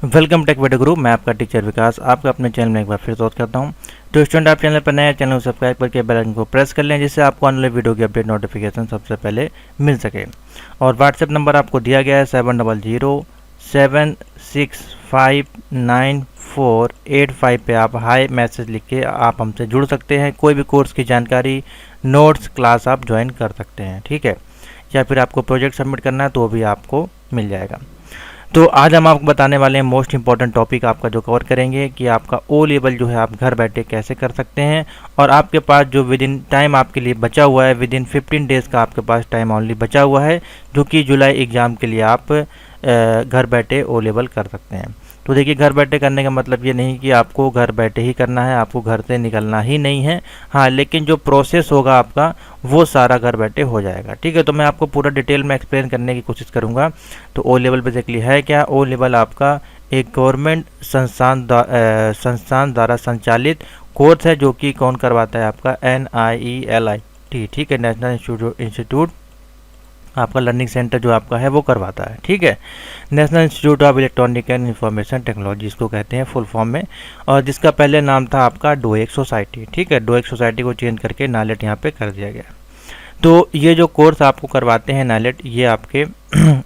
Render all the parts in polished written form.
Welcome take video गुरु। मैं आपका teacher विकास आपका अपने चैनल में एक बार फिर स्वागत करता हूं। तो स्टूडेंट, आप चैनल पर नए चैनल को सब्सक्राइब करके बेल आइकन को प्रेस कर लें, जिससे आपको आने वाले वीडियो की अपडेट नोटिफिकेशन सबसे पहले मिल सके। और व्हाट्सएप नंबर आपको दिया गया है 7007659485 पे आप हाई मैसेज लिख के आप हमसे जुड़ सकते हैं। कोई भी कोर्स की जानकारी, नोट्स, क्लास आप ज्वाइन कर सकते हैं, ठीक है। या फिर आपको प्रोजेक्ट सबमिट करना है तो भी आपको मिल जाएगा। तो आज हम आपको बताने वाले हैं मोस्ट इंपॉर्टेंट टॉपिक आपका जो कवर करेंगे कि आपका ओ लेवल जो है आप घर बैठे कैसे कर सकते हैं। और आपके पास जो विद इन टाइम आपके लिए बचा हुआ है, विद इन 15 डेज़ का आपके पास टाइम ओनली बचा हुआ है, जो कि जुलाई एग्ज़ाम के लिए आप घर बैठे ओ लेवल कर सकते हैं। तो देखिए, घर बैठे करने का मतलब ये नहीं कि आपको घर बैठे ही करना है, आपको घर से निकलना ही नहीं है। हाँ, लेकिन जो प्रोसेस होगा आपका वो सारा घर बैठे हो जाएगा, ठीक है। तो मैं आपको पूरा डिटेल में एक्सप्लेन करने की कोशिश करूँगा। तो ओ लेवल बेसिकली है क्या? ओ लेवल आपका एक गवर्नमेंट संस्थान द्वारा संचालित कोर्स है, जो कि कौन करवाता है? आपका NIELIT, ठीक है, नेशनल इंस्टीट्यूट आपका लर्निंग सेंटर जो आपका है वो करवाता है, ठीक है। National institute of electronic and information technology इसको कहते हैं फुल फॉर्म में, और जिसका पहले नाम था आपका डोएक सोसाइटी, ठीक है। डोएक सोसाइटी को चेंज करके नालेट यहाँ पे कर दिया गया। तो ये जो कोर्स आपको करवाते हैं नालेट, ये आपके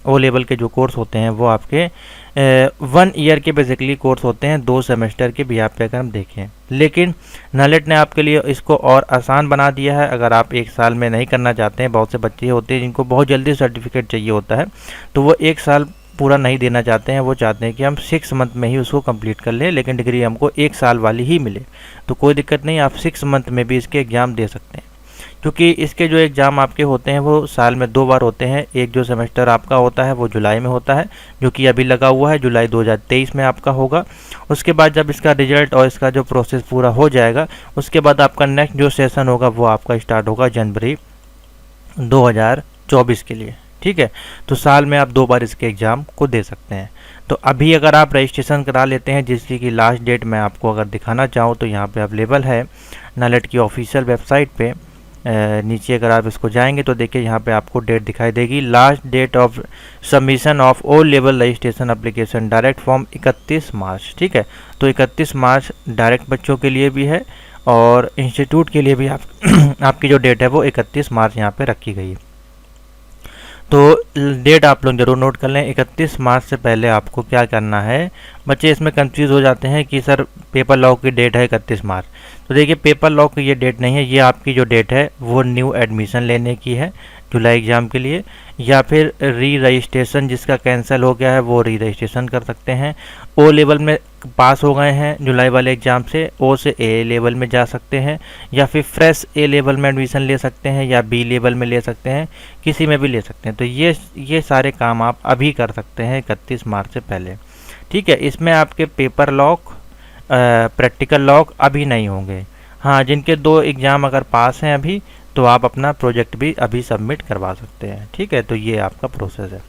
ओ लेवल के जो कोर्स होते हैं वो आपके 1 ईयर के बेसिकली कोर्स होते हैं, 2 सेमेस्टर के भी आप पे अगर हम देखें। लेकिन नालेट ने आपके लिए इसको और आसान बना दिया है। अगर आप 1 साल में नहीं करना चाहते हैं, बहुत से बच्चे होते हैं जिनको बहुत जल्दी सर्टिफिकेट चाहिए होता है, तो वो 1 साल पूरा नहीं देना चाहते हैं। वो चाहते हैं कि हम 6 मंथ में ही उसको कंप्लीट कर लें, लेकिन डिग्री हमको 1 साल वाली ही मिले। तो कोई दिक्कत नहीं, आप 6 मंथ में भी इसके एग्ज़ाम दे सकते हैं, क्योंकि इसके जो एग्ज़ाम आपके होते हैं वो साल में 2 बार होते हैं। एक जो सेमेस्टर आपका होता है वो जुलाई में होता है, जो कि अभी लगा हुआ है, जुलाई 2023 में आपका होगा। उसके बाद जब इसका रिजल्ट और इसका जो प्रोसेस पूरा हो जाएगा, उसके बाद आपका नेक्स्ट जो सेशन होगा वो आपका स्टार्ट होगा जनवरी 2024 के लिए, ठीक है। तो साल में आप 2 बार इसके एग्ज़ाम को दे सकते हैं। तो अभी अगर आप रजिस्ट्रेशन करा लेते हैं, जिसकी की लास्ट डेट मैं आपको अगर दिखाना चाहूँ तो यहाँ पे अवेलेबल है नालेट की ऑफिशियल वेबसाइट पे। नीचे अगर आप इसको जाएंगे तो देखिए यहाँ पे आपको डेट दिखाई देगी। Last date of submission of O level registration application direct form 31 March, ठीक है। तो 31 मार्च डायरेक्ट बच्चों के लिए भी है और इंस्टीट्यूट के लिए भी आप आपकी जो डेट है वो 31 मार्च यहाँ पे रखी गई है। तो डेट आप लोग जरूर नोट कर लें। 31 मार्च से पहले आपको क्या करना है? बच्चे इसमें कंफ्यूज हो जाते हैं कि सर पेपर लॉ की डेट है 31 मार्च। तो देखिए, पेपर लॉ की ये डेट नहीं है, ये आपकी जो डेट है वो न्यू एडमिशन लेने की है जुलाई एग्ज़ाम के लिए, या फिर री रजिस्ट्रेशन जिसका कैंसिल हो गया है वो री रजिस्ट्रेशन कर सकते हैं। ओ लेवल में पास हो गए हैं जुलाई वाले एग्ज़ाम से, ओ से ए लेवल में जा सकते हैं, या फिर फ्रेश ए लेवल में एडमिशन ले सकते हैं, या बी लेवल में ले सकते हैं, किसी में भी ले सकते हैं। तो ये सारे काम आप अभी कर सकते हैं 31 मार्च से पहले, ठीक है। इसमें आपके पेपर लॉक, प्रैक्टिकल लॉक अभी नहीं होंगे। हाँ, जिनके 2 एग्ज़ाम अगर पास हैं अभी, तो आप अपना प्रोजेक्ट भी अभी सबमिट करवा सकते हैं, ठीक है। तो ये आपका प्रोसेस है।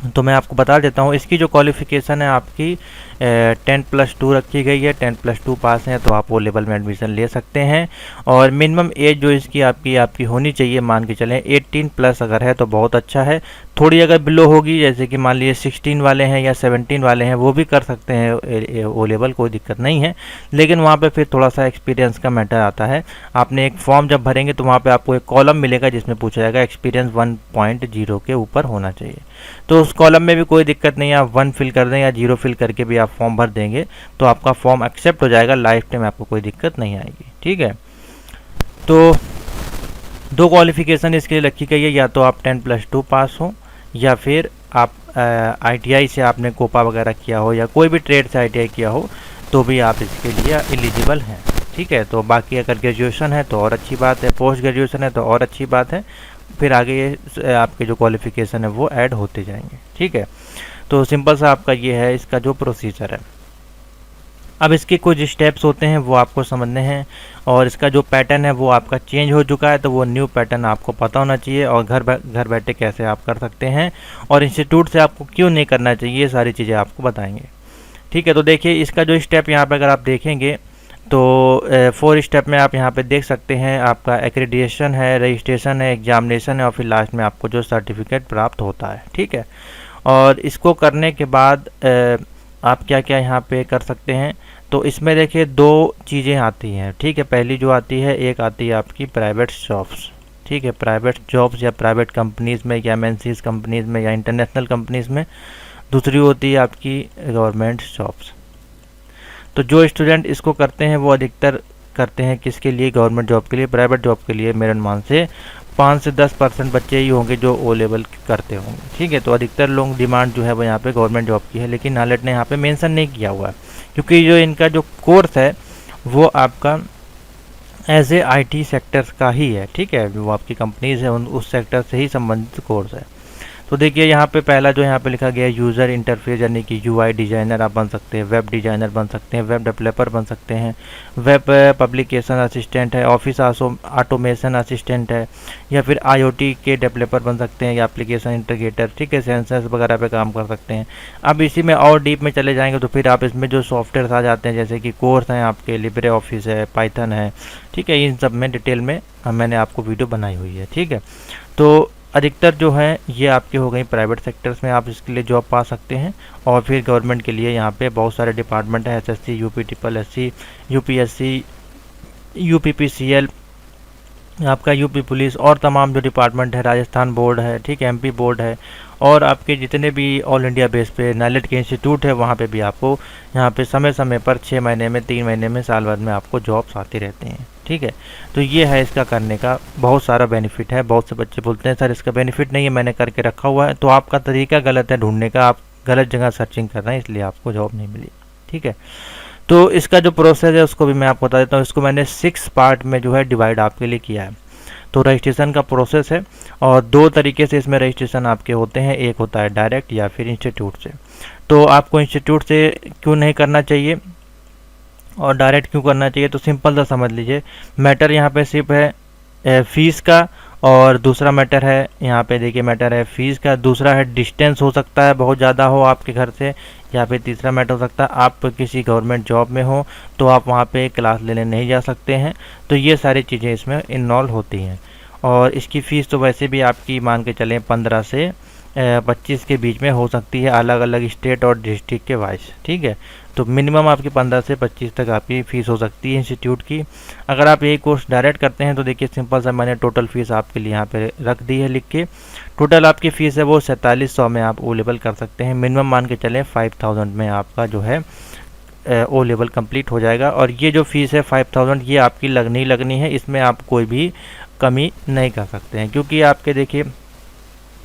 तो मैं आपको बता देता हूँ, इसकी जो क्वालिफ़िकेशन है आपकी 10+2 रखी गई है। 10+2 पास हैं तो आप वो लेवल में एडमिशन ले सकते हैं। और मिनिमम एज जो इसकी आपकी होनी चाहिए, मान के चलें 18+ अगर है तो बहुत अच्छा है। थोड़ी अगर बिलो होगी, जैसे कि मान लीजिए 16 वाले हैं या 17 वाले हैं, वो भी कर सकते हैं ओ लेवल, कोई दिक्कत नहीं है। लेकिन वहाँ पे फिर थोड़ा सा एक्सपीरियंस का मैटर आता है। आपने एक फॉर्म जब भरेंगे तो वहाँ पे आपको एक कॉलम मिलेगा जिसमें पूछा जाएगा एक्सपीरियंस 1.0 के ऊपर होना चाहिए। तो उस कॉलम में भी कोई दिक्कत नहीं है, आप 1 फिल कर दें या 0 फिल करके भी आप फॉर्म भर देंगे तो आपका फॉर्म एक्सेप्ट हो जाएगा। लाइफ टाइम आपको कोई दिक्कत नहीं आएगी, ठीक है। तो 2 क्वालिफिकेशन इसके लिए रखी गई है, या तो आप 10+2 पास हो, या फिर आप ITI से आपने कोपा वगैरह किया हो, या कोई भी ट्रेड से ITI किया हो, तो भी आप इसके लिए एलिजिबल हैं, ठीक है। तो बाकी अगर ग्रेजुएशन है तो और अच्छी बात है, पोस्ट ग्रेजुएशन है तो और अच्छी बात है, फिर आगे आपके जो क्वालिफिकेशन है वो ऐड होते जाएंगे, ठीक है। तो सिंपल सा आपका ये है इसका जो प्रोसीजर है। अब इसके कुछ स्टेप्स होते हैं वो आपको समझने हैं, और इसका जो पैटर्न है वो आपका चेंज हो चुका है, तो वो न्यू पैटर्न आपको पता होना चाहिए। और घर बैठे कैसे आप कर सकते हैं, और इंस्टीट्यूट से आपको क्यों नहीं करना चाहिए, ये सारी चीज़ें आपको बताएंगे, ठीक है। तो देखिए, इसका जो स्टेप यहाँ पर अगर आप देखेंगे तो 4 स्टेप में आप यहाँ पे देख सकते हैं। आपका एक्रेडिटेशन है, रजिस्ट्रेशन है, एग्जामिनेशन है, और फिर लास्ट में आपको जो सर्टिफिकेट प्राप्त होता है, ठीक है। और इसको करने के बाद आप क्या क्या यहाँ पे कर सकते हैं। तो इसमें देखिए दो चीज़ें आती हैं, ठीक है। पहली जो आती है, एक आती है आपकी प्राइवेट जॉब्स, ठीक है, प्राइवेट जॉब्स या प्राइवेट कंपनीज़ में या एमएनसीज कंपनीज़ में या इंटरनेशनल कंपनीज़ में। दूसरी होती है आपकी गवर्नमेंट जॉब्स। तो जो स्टूडेंट इसको करते हैं वो अधिकतर करते हैं किसके लिए, गवर्नमेंट जॉब के लिए, प्राइवेट जॉब के लिए। मेरे अनुमान से 5 से 10% बच्चे ही होंगे जो ओ लेवल करते होंगे, ठीक है। तो अधिकतर लोग डिमांड जो है वो यहाँ पे गवर्नमेंट जॉब की है, लेकिन नालेट ने यहाँ पे मेंशन नहीं किया हुआ है, क्योंकि जो इनका जो कोर्स है वो आपका एज ए आईटी सेक्टर का ही है, ठीक है। जो आपकी कंपनीज है उस सेक्टर से ही संबंधित कोर्स है। तो देखिए यहाँ पे पहला जो यहाँ पे लिखा गया है यूज़र इंटरफेस, यानी कि यूआई डिज़ाइनर आप बन सकते हैं, वेब डिज़ाइनर बन सकते हैं, वेब डेवलपर बन सकते हैं, वेब पब्लिकेशन असिस्टेंट है, ऑफिस ऑटोमेशन असिस्टेंट है, या फिर आईओटी के डेवलपर बन सकते हैं, या एप्लीकेशन इंटीग्रेटर, ठीक है, सेंसर्स वगैरह पे काम कर सकते हैं। अब इसी में और डीप में चले जाएंगे तो फिर आप इसमें जो सॉफ्टवेयर आ जाते हैं, जैसे कि कोर्स हैं आपके, लिब्रे ऑफिस है, पाइथन है, ठीक है। इन सब में डिटेल में मैंने आपको वीडियो बनाई हुई है, ठीक है। तो अधिकतर जो है ये आपके हो गई प्राइवेट सेक्टर्स में, आप इसके लिए जॉब पा सकते हैं। और फिर गवर्नमेंट के लिए यहाँ पे बहुत सारे डिपार्टमेंट है, SSC, UP triple SC, UPSC, UPPCL, आपका यूपी पुलिस और तमाम जो डिपार्टमेंट है, राजस्थान बोर्ड है, ठीक है, एमपी बोर्ड है, और आपके जितने भी ऑल इंडिया बेस पे नाइलेट के इंस्टीट्यूट है वहाँ पे भी आपको यहाँ पे समय समय पर 6 महीने में, 3 महीने में, साल भर में आपको जॉब्स आती रहती हैं, ठीक है। तो ये है इसका करने का बहुत सारा बेनिफिट है। बहुत से बच्चे बोलते हैं सर इसका बेनिफिट नहीं है, मैंने करके रखा हुआ है। तो आपका तरीका गलत है ढूंढने का, आप गलत जगह सर्चिंग कर रहे हैं, इसलिए आपको जॉब नहीं मिली, ठीक है। तो इसका जो प्रोसेस है उसको भी मैं आपको बता देता हूँ। इसको मैंने 6 पार्ट में जो है डिवाइड आपके लिए किया है। तो रजिस्ट्रेशन का प्रोसेस है, और 2 तरीके से इसमें रजिस्ट्रेशन आपके होते हैं। एक होता है डायरेक्ट या फिर इंस्टीट्यूट से। तो आपको इंस्टीट्यूट से क्यों नहीं करना चाहिए और डायरेक्ट क्यों करना चाहिए, तो सिंपल सा समझ लीजिए। मैटर यहाँ पे सिर्फ है फीस का, और दूसरा मैटर है यहाँ पे देखिए, मैटर है फीस का, दूसरा है डिस्टेंस हो सकता है बहुत ज़्यादा हो आपके घर से, या फिर तीसरा मैटर हो सकता है आप किसी गवर्नमेंट जॉब में हो तो आप वहाँ पे क्लास लेने नहीं जा सकते हैं। तो ये सारी चीज़ें इसमें इन्वॉल्व होती हैं। और इसकी फ़ीस तो वैसे भी आपकी मान के चलें 15 से 25 के बीच में हो सकती है, अलग अलग स्टेट और डिस्ट्रिक्ट के वाइज, ठीक है। तो मिनिमम आपकी 15 से 25 तक आपकी फ़ीस हो सकती है इंस्टीट्यूट की। अगर आप यही कोर्स डायरेक्ट करते हैं तो देखिए सिंपल सा मैंने टोटल फ़ीस आपके लिए यहाँ पे रख दी है लिख के। टोटल आपकी फ़ीस है वो 4700 में आप ओ लेवल कर सकते हैं। मिनिमम मान के चलें 5000 में आपका जो है ओ लेवल कंप्लीट हो जाएगा। और ये जो फ़ीस है 5000 ये आपकी लगनी है, इसमें आप कोई भी कमी नहीं कर सकते हैं, क्योंकि आपके देखिए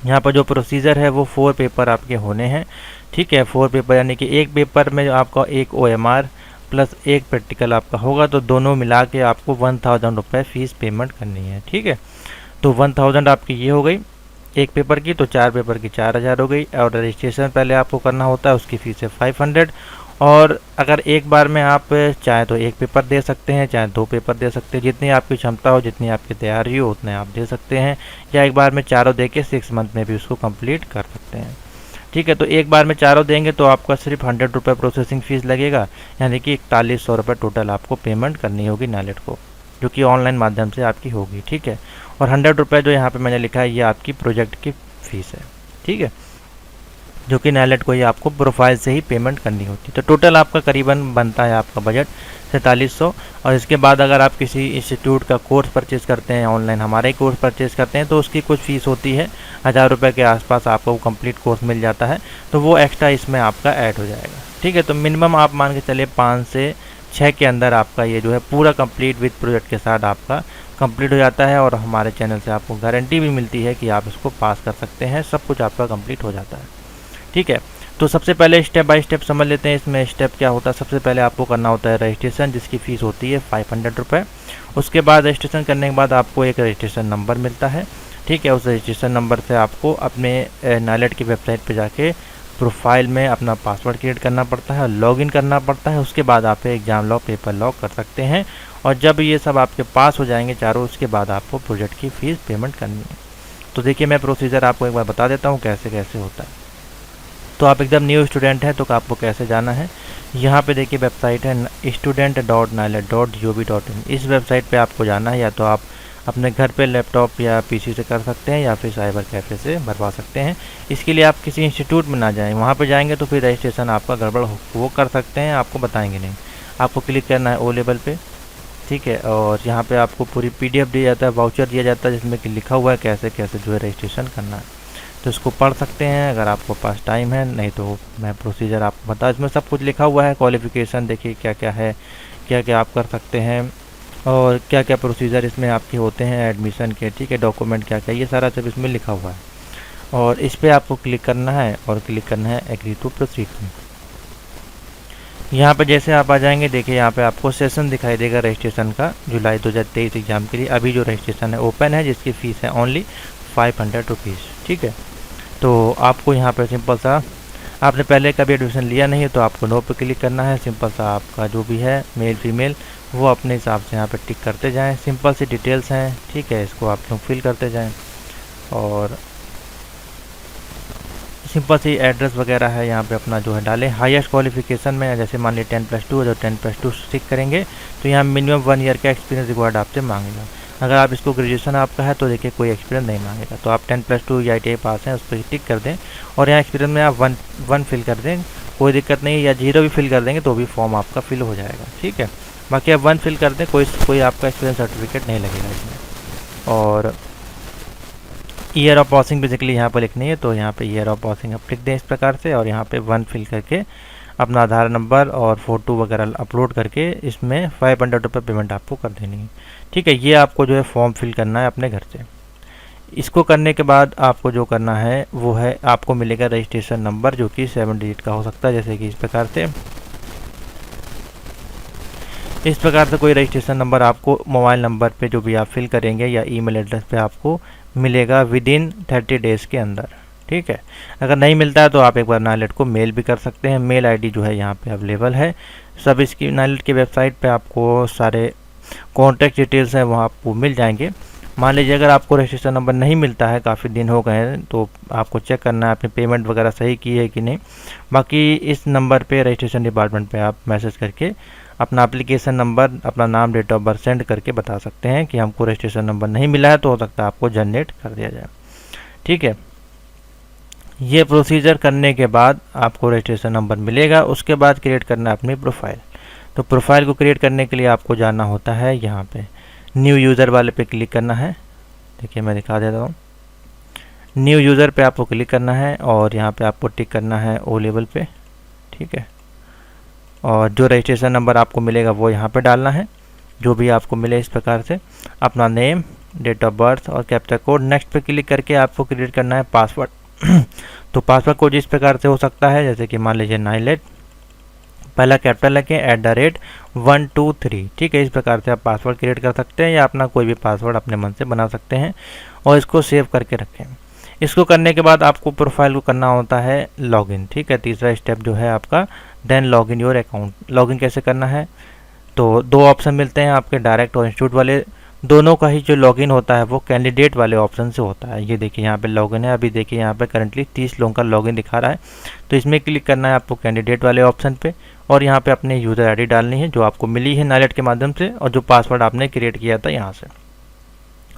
यहाँ पर जो प्रोसीजर है वो 4 पेपर आपके होने हैं, ठीक है। 4 पेपर यानी कि एक पेपर में आपका एक OMR प्लस एक प्रैक्टिकल आपका होगा, तो दोनों मिला के आपको 1000 रुपये फ़ीस पेमेंट करनी है, ठीक है। तो 1000 आपकी ये हो गई एक पेपर की, तो 4 पेपर की 4000 हो गई। और रजिस्ट्रेशन पहले आपको करना होता है, उसकी फ़ीस है 500। और अगर एक बार में आप चाहे तो एक पेपर दे सकते हैं, चाहे 2 पेपर दे सकते हैं, जितनी आपकी क्षमता हो, जितनी आपकी तैयारी हो उतने आप दे सकते हैं, या एक बार में चारों दे के 6 मंथ में भी उसको कंप्लीट कर सकते हैं, ठीक है। तो एक बार में चारों देंगे तो आपका सिर्फ 100 रुपये प्रोसेसिंग फ़ीस लगेगा, यानी कि 4100 रुपये टोटल आपको पेमेंट करनी होगी नाइलेट को, जो कि ऑनलाइन माध्यम से आपकी होगी, ठीक है। और 100 रुपये जो यहाँ पे मैंने लिखा है ये आपकी प्रोजेक्ट की फ़ीस है, ठीक है, जो कि नाइलेट को ही आपको प्रोफाइल से ही पेमेंट करनी होती है। तो टोटल आपका करीबन बनता है आपका बजट 4700। और इसके बाद अगर आप किसी इंस्टीट्यूट का कोर्स परचेज़ करते हैं, ऑनलाइन हमारा ही कोर्स परचेज़ करते हैं, तो उसकी कुछ फ़ीस होती है 1000 रुपये के आसपास आपको कंप्लीट कोर्स मिल जाता है, तो वो एक्स्ट्रा इसमें आपका ऐड हो जाएगा, ठीक है। तो मिनिमम आप मान के चलिए 5 से 6 के अंदर आपका ये जो है पूरा कंप्लीट विद प्रोजेक्ट के साथ आपका कंप्लीट हो जाता है। और हमारे चैनल से आपको गारंटी भी मिलती है कि आप इसको पास कर सकते हैं, सब कुछ आपका कंप्लीट हो जाता है, ठीक है। तो सबसे पहले स्टेप बाय स्टेप समझ लेते हैं इसमें स्टेप क्या होता है। सबसे पहले आपको करना होता है रजिस्ट्रेशन, जिसकी फ़ीस होती है 500 रुपये। उसके बाद रजिस्ट्रेशन करने के बाद आपको एक रजिस्ट्रेशन नंबर मिलता है, ठीक है। उस रजिस्ट्रेशन नंबर से आपको अपने नाइलेट की वेबसाइट पर जाके प्रोफाइल में अपना पासवर्ड क्रिएट करना पड़ता है, लॉगिन करना पड़ता है। उसके बाद आप एग्ज़ाम लॉग, पेपर लॉग कर सकते हैं। और जब ये सब आपके पास हो जाएंगे चारों, उसके बाद आपको प्रोजेक्ट की फ़ीस पेमेंट करनी है। तो देखिए मैं प्रोसीजर आपको एक बार बता देता हूँ कैसे कैसे होता है। तो आप एकदम न्यू स्टूडेंट हैं तो आपको कैसे जाना है, यहाँ पे देखिए वेबसाइट है student.nilet.gov.in। इस वेबसाइट पे आपको जाना है, या तो आप अपने घर पे लैपटॉप या पीसी से कर सकते हैं या फिर साइबर कैफ़े से भरवा सकते हैं। इसके लिए आप किसी इंस्टीट्यूट में ना जाएं, वहाँ पे जाएंगे तो फिर रजिस्ट्रेशन आपका गड़बड़ वो कर सकते हैं, आपको बताएंगे नहीं। आपको क्लिक करना है ओ लेवल पे, ठीक है, और यहाँ पे आपको पूरी पीडीएफ दिया जाता है, वाउचर दिया जाता है जिसमें कि लिखा हुआ है कैसे कैसे जो है रजिस्ट्रेशन करना है। तो इसको पढ़ सकते हैं अगर आपको पास टाइम है, नहीं तो मैं प्रोसीजर आपको बता, इसमें सब कुछ लिखा हुआ है। क्वालिफ़िकेशन देखिए क्या क्या है, क्या क्या आप कर सकते हैं और क्या क्या प्रोसीजर इसमें आपके होते हैं एडमिशन के, ठीक है, डॉक्यूमेंट क्या क्या, ये सारा सब इसमें लिखा हुआ है। और इस पर आपको क्लिक करना है और क्लिक करना है एग्री टू प्रोसीड में। यहाँ पे जैसे आप आ जाएंगे, देखिए यहाँ पे आपको सेशन दिखाई देगा रजिस्ट्रेशन का जुलाई 2023 एग्ज़ाम के लिए। अभी जो रजिस्ट्रेशन है ओपन है, जिसकी फ़ीस है ओनली 500 रुपीज़, ठीक है। तो आपको यहाँ पे सिंपल सा, आपने पहले कभी एडमिशन लिया नहीं है तो आपको नो पे क्लिक करना है। सिंपल सा आपका जो भी है मेल फीमेल वो अपने हिसाब से यहाँ पे टिक करते जाएं। सिंपल सी डिटेल्स हैं, ठीक है, इसको आप लोग फिल करते जाएं। और सिंपल सी एड्रेस वगैरह है यहाँ पे अपना जो है डालें। हाईएस्ट क्वालिफिकेशन में जैसे मान लीजिए 10+2 जो 10+2 टिक करेंगे तो यहाँ मिनिमम 1 ईयर का एक्सपीरियंस रिक्वायर्ड आपसे मांगेगा। अगर आप इसको ग्रेजुएशन आपका है तो देखिए कोई एक्सपीरियंस नहीं मांगेगा। तो आप 10+2 या ITI पास हैं उस पर टिक कर दें और यहाँ एक्सपीरियंस में आप वन फिल कर दें, कोई दिक्कत नहीं है, या 0 भी फिल कर देंगे तो भी फॉर्म आपका फिल हो जाएगा, ठीक है। बाकी आप 1 फिल कर दें, कोई आपका एक्सपीरियंस सर्टिफिकेट नहीं लगेगा इसमें। और ईयर ऑफ पासिंग बेसिकली यहाँ पर लिखनी है, तो यहाँ पे ईयर ऑफ पासिंग आप लिख दें इस प्रकार से, और यहाँ पे 1 फिल करके अपना आधार नंबर और फ़ोटो वगैरह अपलोड करके इसमें 500 रुपये पेमेंट आपको कर देनी है, ठीक है। ये आपको जो है फॉर्म फिल करना है अपने घर से। इसको करने के बाद आपको जो करना है वो है, आपको मिलेगा रजिस्ट्रेशन नंबर जो कि 7 डिजिट का हो सकता है, जैसे कि इस प्रकार से कोई रजिस्ट्रेशन नंबर आपको मोबाइल नंबर पे जो भी आप फिल करेंगे या ईमेल एड्रेस पे आपको मिलेगा विदिन 30 डेज़ के अंदर, ठीक है। अगर नहीं मिलता है तो आप एक बार नाइलेट को मेल भी कर सकते हैं। मेल आईडी जो है यहाँ पे अवेलेबल है, सब इसकी नाइलेट की वेबसाइट पे आपको सारे कॉन्टैक्ट डिटेल्स हैं वहाँ आपको मिल जाएंगे। मान लीजिए अगर आपको रजिस्ट्रेशन नंबर नहीं मिलता है, काफ़ी दिन हो गए हैं, तो आपको चेक करना है आपने पेमेंट वगैरह सही की है कि नहीं। बाकी इस नंबर पे रजिस्ट्रेशन डिपार्टमेंट पे आप मैसेज करके अपना एप्लीकेशन नंबर, अपना नाम, डेट ऑफ बर्थ सेंड करके बता सकते हैं कि हमको रजिस्ट्रेशन नंबर नहीं मिला है, तो हो सकता है आपको जनरेट कर दिया जाए, ठीक है। ये प्रोसीजर करने के बाद आपको रजिस्ट्रेशन नंबर मिलेगा। उसके बाद क्रिएट करना है अपनी प्रोफाइल। तो प्रोफाइल को क्रिएट करने के लिए आपको जाना होता है यहाँ पे न्यू यूज़र वाले पे क्लिक करना है। देखिए मैं दिखा देता हूँ, न्यू यूज़र पे आपको क्लिक करना है और यहाँ पे आपको टिक करना है ओ लेवल पे, ठीक है। और जो रजिस्ट्रेशन नंबर आपको मिलेगा वो यहाँ पे डालना है, जो भी आपको मिले इस प्रकार से, अपना नेम, डेट ऑफ बर्थ और कैप्चा कोड। नेक्स्ट पे क्लिक करके आपको क्रिएट करना है पासवर्ड। तो पासवर्ड कोड इस प्रकार से हो सकता है, जैसे कि मान लीजिए नाइलेट, पहला कैपिटल लगे @123, ठीक है। इस प्रकार से आप पासवर्ड क्रिएट कर सकते हैं या अपना कोई भी पासवर्ड अपने मन से बना सकते हैं और इसको सेव करके रखें। इसको करने के बाद आपको प्रोफाइल को करना होता है लॉगिन, ठीक है। तीसरा स्टेप जो है आपका then login your account. Login कैसे करना है, तो 2 ऑप्शन मिलते हैं आपके, डायरेक्ट और इंस्टीट्यूट वाले। दोनों का ही जो लॉगिन होता है वो कैंडिडेट वाले ऑप्शन से होता है। ये देखिए यहाँ पे लॉगिन है, अभी देखिए यहाँ पे करंटली 30 लोगों का लॉगिन दिखा रहा है, तो इसमें क्लिक करना है आपको कैंडिडेट वाले ऑप्शन पे और यहाँ पे अपने यूज़र आईडी डालनी है जो आपको मिली है नाइलेट के माध्यम से और जो पासवर्ड आपने क्रिएट किया था यहाँ से।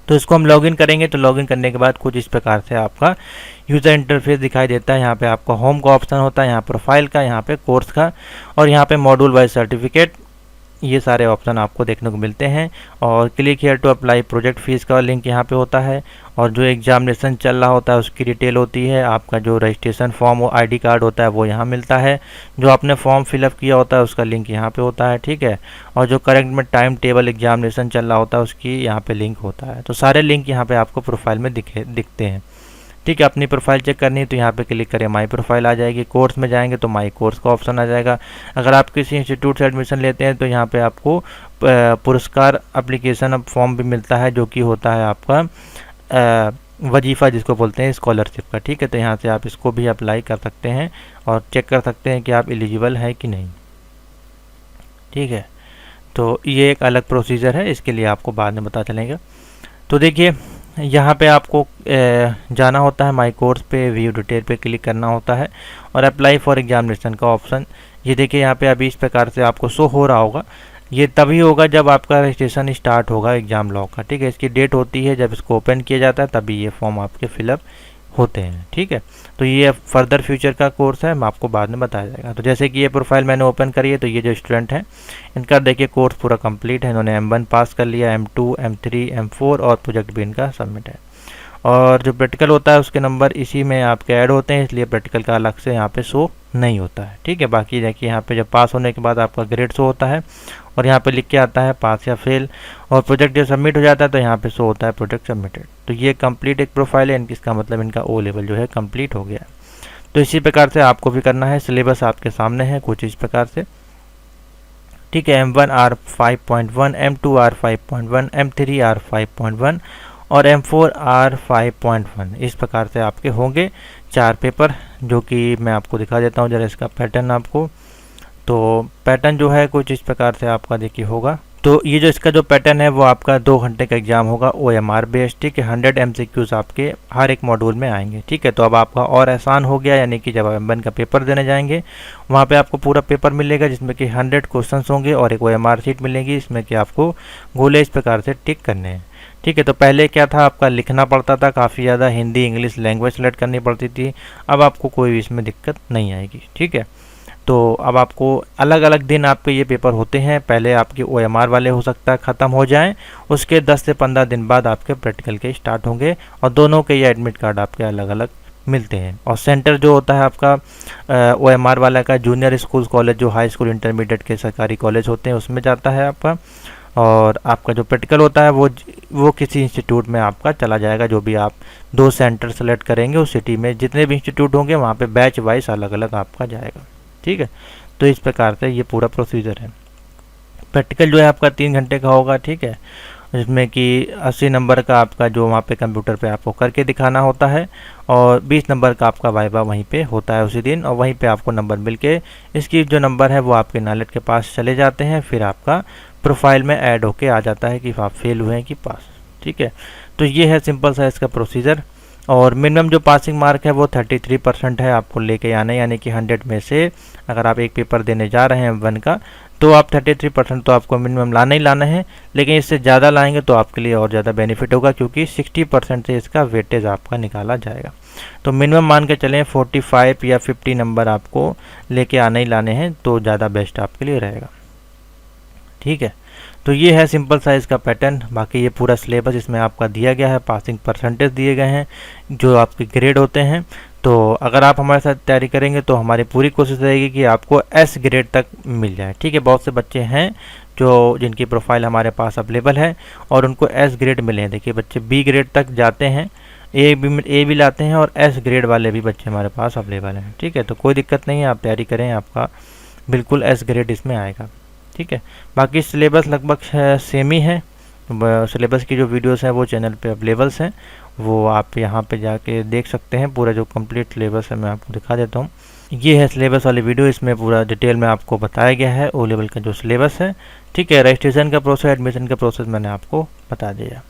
तो इसको हम लॉगिन करेंगे, तो लॉगिन करने के बाद कुछ इस प्रकार से आपका यूज़र इंटरफेस दिखाई देता है। यहाँ पे आपका होम का ऑप्शन होता है, यहाँ प्रोफाइल का, यहाँ पे कोर्स का और यहाँ पे मॉड्यूल वाइज सर्टिफिकेट, ये सारे ऑप्शन आपको देखने को मिलते हैं। और click here to apply project fees का लिंक यहाँ पे होता है और जो एग्जामिनेशन चल रहा होता है उसकी डिटेल होती है। आपका जो रजिस्ट्रेशन फॉर्म और ID कार्ड होता है वो यहाँ मिलता है। जो आपने फॉर्म फिलअप किया होता है उसका लिंक यहाँ पे होता है, ठीक है। और जो करेंट में टाइम टेबल एग्जामिनेशन चल रहा होता है उसकी यहाँ पे लिंक होता है। तो सारे लिंक यहाँ पे आपको प्रोफाइल में दिखते हैं, ठीक है। अपनी प्रोफाइल चेक करनी है तो यहाँ पे क्लिक करें, माई प्रोफाइल आ जाएगी। कोर्स में जाएंगे तो माई कोर्स का ऑप्शन आ जाएगा। अगर आप किसी इंस्टीट्यूट से एडमिशन लेते हैं तो यहाँ पे आपको पुरस्कार एप्लीकेशन फॉर्म भी मिलता है जो कि होता है आपका वजीफ़ा जिसको बोलते हैं स्कॉलरशिप का, ठीक है। तो यहाँ से आप इसको भी अप्लाई कर सकते हैं और चेक कर सकते हैं कि आप एलिजिबल हैं कि नहीं, ठीक है। तो ये एक अलग प्रोसीजर है, इसके लिए आपको बाद में पता चलेगा। तो देखिए यहाँ पे आपको जाना होता है माई कोर्स पे, व्यू डिटेल पे क्लिक करना होता है और अप्लाई फॉर एग्जामिनेशन का ऑप्शन, ये देखिए यहाँ पे अभी इस प्रकार से आपको शो हो रहा होगा। ये तभी होगा जब आपका रजिस्ट्रेशन स्टार्ट होगा एग्ज़ाम लॉ का, ठीक है। इसकी डेट होती है जब इसको ओपन किया जाता है, तभी ये फॉर्म आपके फिलअप होते हैं, ठीक है। तो ये फर्दर फ्यूचर का कोर्स है, मैं आपको बाद में बताया जाएगा। तो जैसे कि ये प्रोफाइल मैंने ओपन करी है, तो ये जो स्टूडेंट हैं इनका देखिए कोर्स पूरा कंप्लीट है। इन्होंने M1 पास कर लिया, M2, M3, M4 और प्रोजेक्ट भी इनका सबमिट है। और जो प्रैक्टिकल होता है उसके नंबर इसी में आपके ऐड होते हैं, इसलिए प्रैक्टिकल का अलग से यहाँ पे शो नहीं होता है, ठीक है। बाकी देखिए यहाँ पे जब पास होने के बाद आपका ग्रेड शो होता है और यहाँ पे लिख के आता है पास या फेल, और प्रोजेक्ट जब सबमिट हो जाता है तो यहाँ पे शो होता है प्रोजेक्ट सबमिटेड। तो ये कंप्लीट एक प्रोफाइल है इनकी, इसका मतलब इनका O लेवल जो है कंप्लीट हो गया है। तो इसी प्रकार से आपको भी करना है। सिलेबस आपके सामने है कुछ इस प्रकार से, ठीक है। M1 R5.1, M2 R5.1, M3 R5.1 और M4 R5.1 इस प्रकार से आपके होंगे 4 पेपर, जो कि मैं आपको दिखा देता हूँ जरा इसका पैटर्न आपको। तो पैटर्न जो है कुछ इस प्रकार से आपका देखिए होगा। तो ये जो इसका जो पैटर्न है वो आपका 2 घंटे का एग्जाम होगा OMR बेस्ड, ठीक है। 100 MCQs आपके हर एक मॉड्यूल में आएंगे, ठीक है। तो अब आपका और आसान हो गया, यानी कि जब आप M1 का पेपर देने जाएंगे वहाँ पे आपको पूरा पेपर मिलेगा जिसमें कि 100 क्वेश्चंस होंगे और एक OMR शीट मिलेगी, इसमें कि आपको गोले इस प्रकार से टिक करने हैं, ठीक है। तो पहले क्या था, आपका लिखना पड़ता था काफ़ी ज़्यादा, हिंदी इंग्लिश लैंग्वेज सेलेक्ट करनी पड़ती थी। अब आपको कोई भी इसमें दिक्कत नहीं आएगी, ठीक है। तो अब आपको अलग अलग दिन आपके ये पेपर होते हैं। पहले आपके OMR वाले हो सकता है ख़त्म हो जाएं, उसके 10 से 15 दिन बाद आपके प्रैक्टिकल के स्टार्ट होंगे, और दोनों के ये एडमिट कार्ड आपके अलग अलग मिलते हैं। और सेंटर जो होता है आपका OMR वाला का जूनियर स्कूल कॉलेज, जो हाई स्कूल इंटरमीडिएट के सरकारी कॉलेज होते हैं उसमें जाता है आपका। और आपका जो प्रैक्टिकल होता है वो किसी इंस्टीट्यूट में आपका चला जाएगा, जो भी आप 2 सेंटर सेलेक्ट करेंगे उस सिटी में जितने भी इंस्टीट्यूट होंगे वहाँ पे बैच वाइज अलग अलग आपका जाएगा, ठीक है। तो इस प्रकार से ये पूरा प्रोसीजर है। प्रैक्टिकल जो है आपका 3 घंटे का होगा, ठीक है, जिसमें कि 80 नंबर का आपका जो वहाँ पे कंप्यूटर पे आपको करके दिखाना होता है, और 20 नंबर का आपका वाइवा वहीं पे होता है उसी दिन, और वहीं पे आपको नंबर मिल के इसकी जो नंबर है वो आपके नालेट के पास चले जाते हैं, फिर आपका प्रोफाइल में ऐड होके आ जाता है कि आप फेल हुए हैं कि पास, ठीक है। तो ये है सिंपल सा इसका प्रोसीजर। और मिनिमम जो पासिंग मार्क है वो 33% है आपको लेके आना है, यानी कि 100 में से अगर आप एक पेपर देने जा रहे हैं M1 का, तो आप 33% तो आपको मिनिमम लाना ही लाना है। लेकिन इससे ज़्यादा लाएंगे तो आपके लिए और ज़्यादा बेनिफिट होगा, क्योंकि 60% से इसका वेटेज आपका निकाला जाएगा। तो मिनिमम मान के चलें 45 या 50 नंबर आपको लेके आने ही लाने हैं, तो ज़्यादा बेस्ट आपके लिए रहेगा, ठीक है। तो ये है सिंपल सा इसका पैटर्न। बाकी ये पूरा सिलेबस इसमें आपका दिया गया है, पासिंग परसेंटेज दिए गए हैं, जो आपके ग्रेड होते हैं। तो अगर आप हमारे साथ तैयारी करेंगे तो हमारी पूरी कोशिश रहेगी कि आपको S ग्रेड तक मिल जाए, ठीक है। बहुत से बच्चे हैं जो जिनकी प्रोफाइल हमारे पास अवेलेबल है और उनको S ग्रेड मिले हैं। देखिए बच्चे B ग्रेड तक जाते हैं, ए भी लाते हैं, और S ग्रेड वाले भी बच्चे हमारे पास अवेलेबल हैं, ठीक है। तो कोई दिक्कत नहीं है, आप तैयारी करें, आपका बिल्कुल S ग्रेड इसमें आएगा, ठीक है। बाकी सिलेबस लगभग सेम ही है। सिलेबस की जो वीडियोस हैं वो चैनल पे अवेलेबल्स हैं, वो आप यहाँ पे जाके देख सकते हैं। पूरा जो कंप्लीट सिलेबस है मैं आपको दिखा देता हूँ। ये है सिलेबस वाली वीडियो, इसमें पूरा डिटेल में आपको बताया गया है O लेवल का जो सिलेबस है, ठीक है। रजिस्ट्रेशन का प्रोसेस, एडमिशन का प्रोसेस मैंने आपको बता दिया।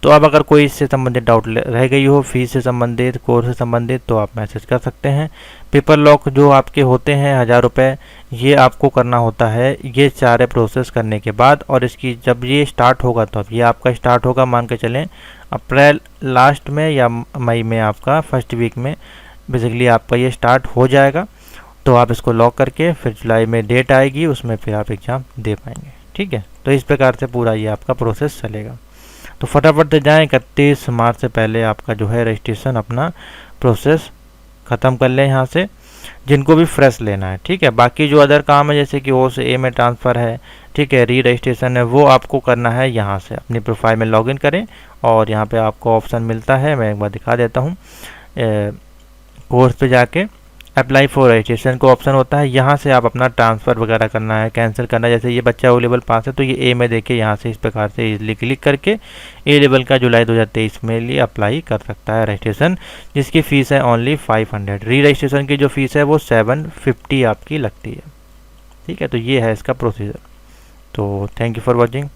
तो अब अगर कोई इससे संबंधित डाउट रह गई हो, फीस से संबंधित, कोर्स से संबंधित, तो आप मैसेज कर सकते हैं। पेपर लॉक जो आपके होते हैं 1000 रुपये, ये आपको करना होता है ये सारे प्रोसेस करने के बाद। और इसकी जब ये स्टार्ट होगा, तो अब ये आपका स्टार्ट होगा मान के चलें अप्रैल लास्ट में या मई में, आपका फर्स्ट वीक में बेसिकली आपका ये स्टार्ट हो जाएगा। तो आप इसको लॉक करके फिर जुलाई में डेट आएगी, उसमें फिर आप एग्ज़ाम दे पाएंगे, ठीक है। तो इस प्रकार से पूरा ये आपका प्रोसेस चलेगा। तो फटाफट से जाएँ, 31 मार्च से पहले आपका जो है रजिस्ट्रेशन अपना प्रोसेस ख़त्म कर लें यहाँ से, जिनको भी फ्रेश लेना है, ठीक है। बाकी जो अदर काम है जैसे कि O से A में ट्रांसफ़र है, ठीक है, री रजिस्ट्रेशन है, वो आपको करना है यहाँ से। अपनी प्रोफाइल में लॉगिन करें और यहाँ पे आपको ऑप्शन मिलता है, मैं एक बार दिखा देता हूँ। कोर्स पे जाके अप्लाई फॉर रजिस्ट्रेशन को ऑप्शन होता है, यहाँ से आप अपना ट्रांसफ़र वगैरह करना है, कैंसिल करना है। जैसे ये बच्चा O लेवल पास है तो ये A में देके यहाँ से इस प्रकार से इजीली क्लिक करके A लेवल का जुलाई 2023 में लिए अप्लाई कर सकता है रजिस्ट्रेशन, जिसकी फ़ीस है ओनली 500। री रजिस्ट्रेशन की जो फ़ीस है वो 750 आपकी लगती है, ठीक है। तो ये है इसका प्रोसीजर। तो थैंक यू फॉर वॉचिंग।